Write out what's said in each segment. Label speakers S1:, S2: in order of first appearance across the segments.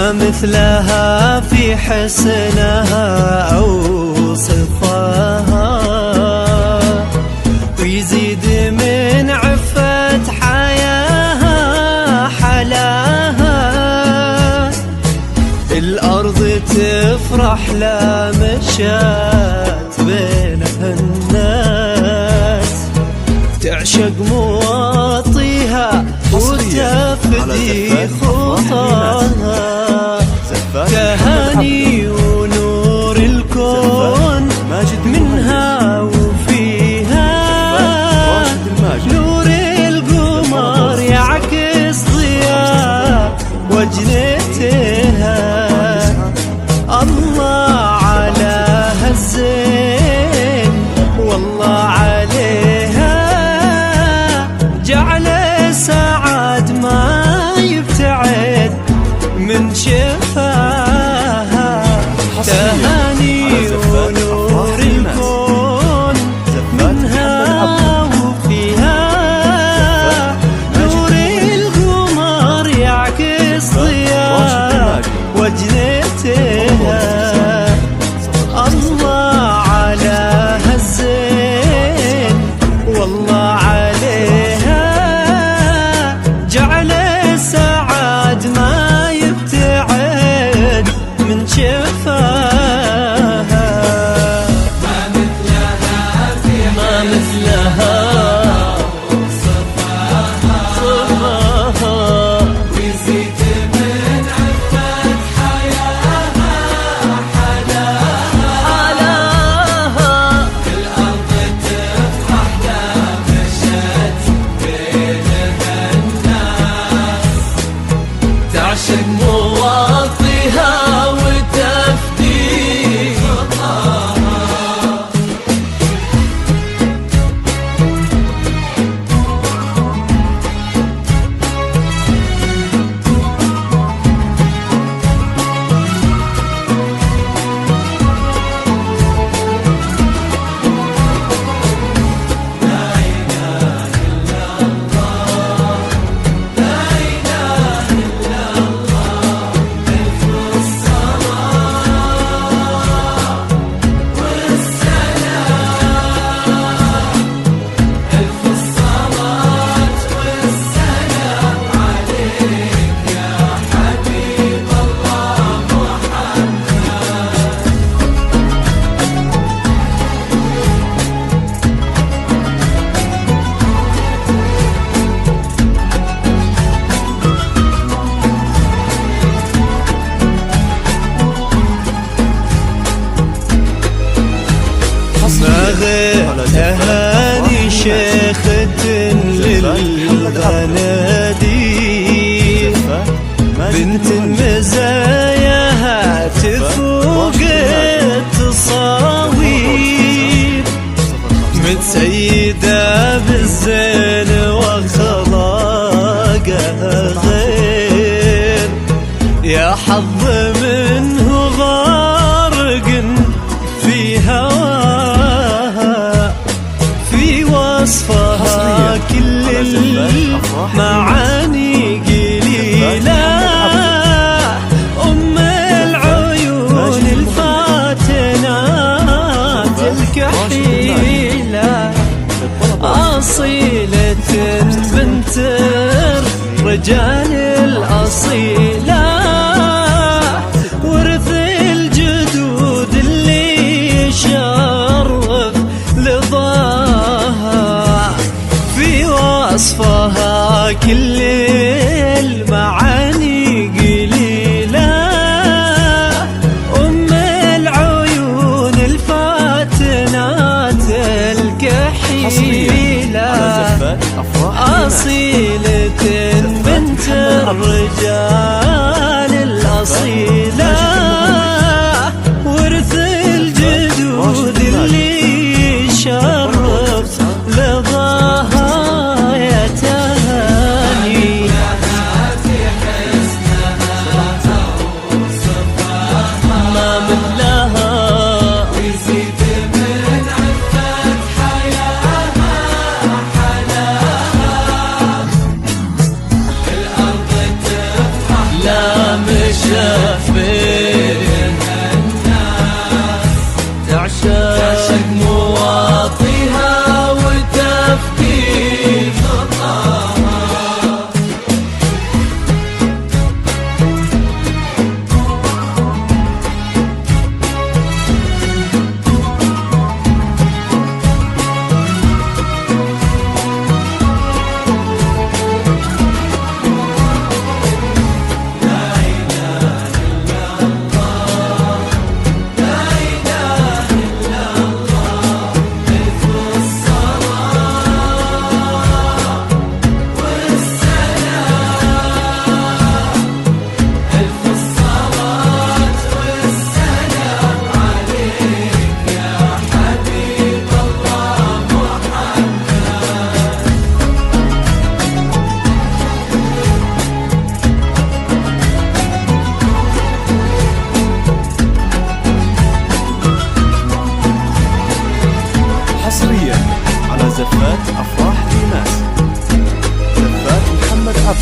S1: ما مثلها في حسنها أو صفاها، ويزيد من عفة حياها حلاها. الأرض تفرح لا مشات بينها الناس، تعشق مواطيها وتفدي خطاها. تهاني ونور الكون منها وفيها، نور القمر يعكس ضياء وجنتها. الله على هالزين والله عليها، جعل سعد ما يبتعد من شفاها. تهاني ونور الكون منها وفيها، نور القمر يعكس ضياء وجنتها. الله على هالزين والله عليها، جعل سعد ما يبتعد من شفاها. ما مثلها صفاها، ويزيد من عفة حياها حلاها. الأرض تفرح لا مشت بينها الناس، تعشق مواطيها وتفدي خطاها. ما غير تهاني شيخة للغنادي، بنت مزاياها تفوق التصاوير، متسيدة بالزين وخلاقها غير. يا حظ منه غارق في هواها، في وصفها كل المعاني قليلة. أم العيون الفاتنات الكحيلة، أصيلة بنت الرجال الأصيلة، ورث الجدود اللي يشرف لضاها. في وصفها كل المعاني قليلة. أم العيون الفاتنات الكحيلة، أصيلة بنت الرجال الأصيلة، ورث الجدود اللي يشرف لضاها. يا تهاني ما مثلها، ويزيد من عفة حياها حلاها. الأرض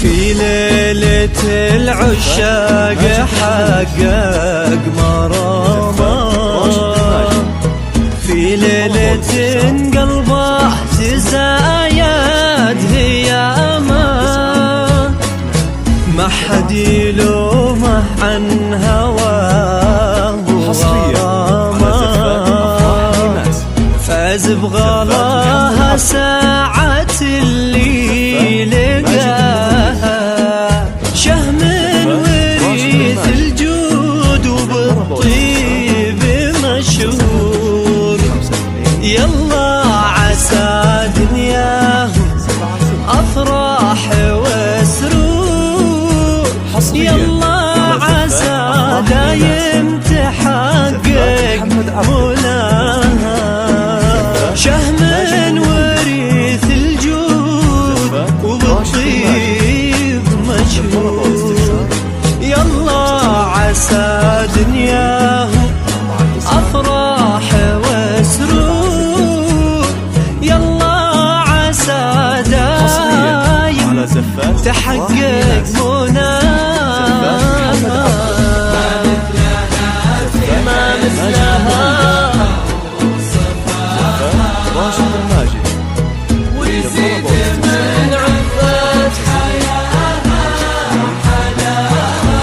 S1: في ليلة العشاق حقق مرامه، في ليلة قلبه تزايد هيامه، ما حد يلومه عن هواه وغرامه، فاز بغلاها ساعة اللي لقاها، شهم وريث الجود وبالطيب مشهور، يلا عسى دنياهم أفراح وسرور، يلا عسى دايم تحقق مناها، شهم وريث الجود وبالطيب مشهور، يلا عسى دنياهم أفراح وسرور، يلا عسى دايم تحقق مناها، ما مثلها
S2: راشد الماجد
S1: ويزيد من عفة حياها حلاها،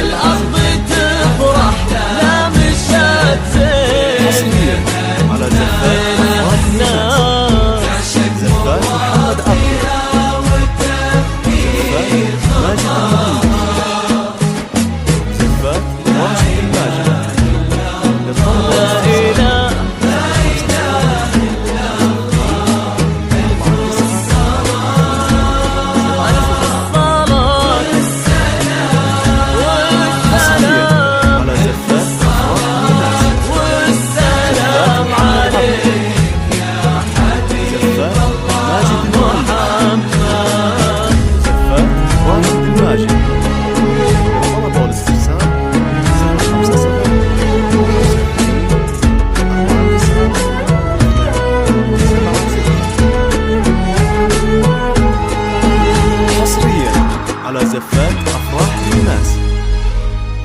S1: الأرض تفرح لا مشت زين
S2: على زفات زفات محمد عبده، زفات راشد الماجد على زفات أفراح الناس،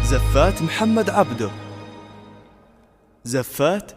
S2: زفات محمد عبده، زفات